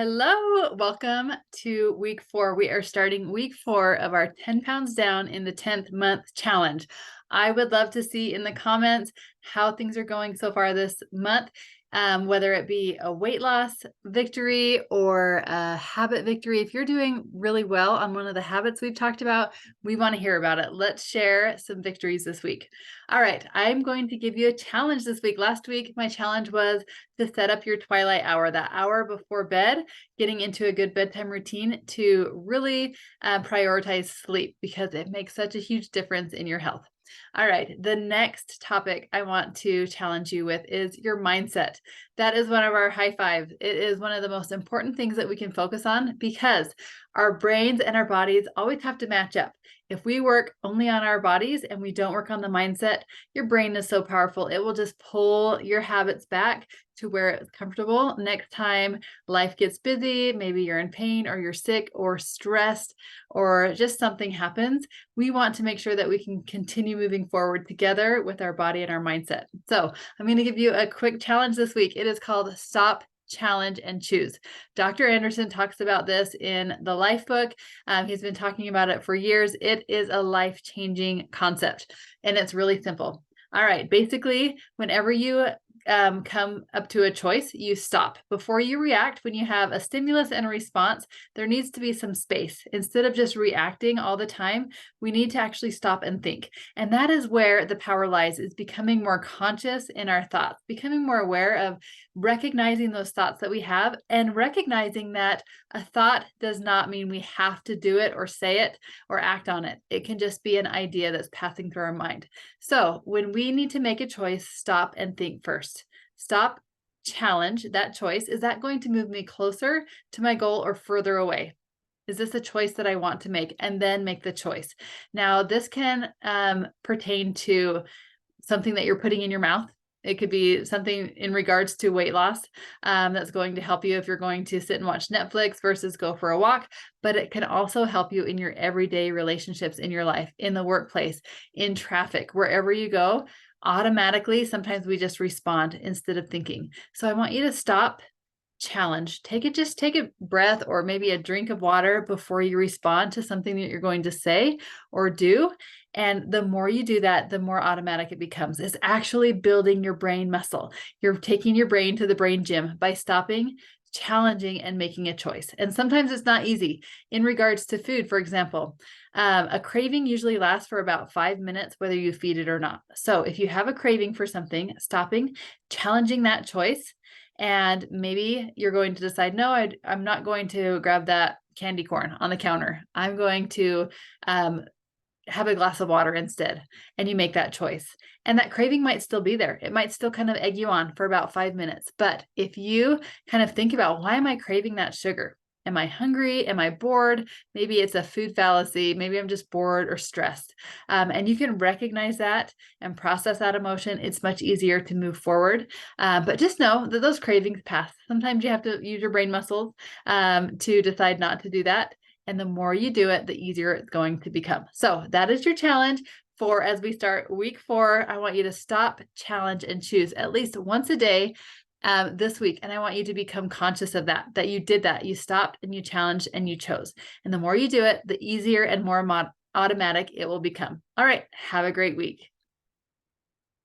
Hello, welcome to week 4. We are starting week 4 of our 10 pounds down in the 10th month challenge. I would love to see in the comments how things are going so far this month, whether it be a weight loss victory or a habit victory. If you're doing really well on one of the habits we've talked about, we want to hear about it. Let's share some victories this week. All right, I'm going to give you a challenge this week. Last week, my challenge was to set up your twilight hour, that hour before bed, getting into a good bedtime routine to really prioritize sleep because it makes such a huge difference in your health. All right, the next topic I want to challenge you with is your mindset. That is one of our high fives. It is one of the most important things that we can focus on because our brains and our bodies always have to match up. If we work only on our bodies and we don't work on the mindset, your brain is so powerful. It will just pull your habits back to where it's comfortable. Next time life gets busy, maybe you're in pain or you're sick or stressed or just something happens, we want to make sure that we can continue moving forward together with our body and our mindset. So I'm going to give you a quick challenge this week. It is called Stop, Challenge, and Choose. Dr. Anderson talks about this in the Life book. He's been talking about it for years. It is a life-changing concept, and it's really simple. All right, basically, whenever you come up to a choice, you stop. Before you react, when you have a stimulus and a response, there needs to be some space. Instead of just reacting all the time, we need to actually stop and think. And that is where the power lies, is becoming more conscious in our thoughts, becoming more aware of recognizing those thoughts that we have and recognizing that a thought does not mean we have to do it or say it or act on it. It can just be an idea that's passing through our mind. So when we need to make a choice, stop and think first. Stop, challenge that choice. Is that going to move me closer to my goal or further away? Is this a choice that I want to make? And then make the choice. Now, this can pertain to something that you're putting in your mouth. It could be something in regards to weight loss that's going to help you if you're going to sit and watch Netflix versus go for a walk. But it can also help you in your everyday relationships in your life, in the workplace, in traffic, wherever you go. Automatically, sometimes we just respond instead of thinking. So I want you to stop, challenge, just take a breath or maybe a drink of water before you respond to something that you're going to say or do. And the more you do that, the more automatic it becomes. It's actually building your brain muscle. You're taking your brain to the brain gym by stopping, challenging, and making a choice. And sometimes it's not easy. In regards to food, for example, a craving usually lasts for about 5 minutes, whether you feed it or not. So if you have a craving for something, stopping, challenging that choice, and maybe you're going to decide, no, I'm not going to grab that candy corn on the counter. I'm going to have a glass of water instead. And you make that choice. And that craving might still be there. It might still kind of egg you on for about 5 minutes. But if you kind of think about, why am I craving that sugar? Am I hungry? Am I bored? Maybe it's a food fallacy. Maybe I'm just bored or stressed. And you can recognize that and process that emotion. It's much easier to move forward. But just know that those cravings pass. Sometimes you have to use your brain muscles to decide not to do that. And the more you do it, the easier it's going to become. So that is your challenge for as we start week 4. I want you to stop, challenge, and choose at least once a day this week. And I want you to become conscious of that you did that. You stopped and you challenged and you chose. And the more you do it, the easier and more automatic it will become. All right. Have a great week.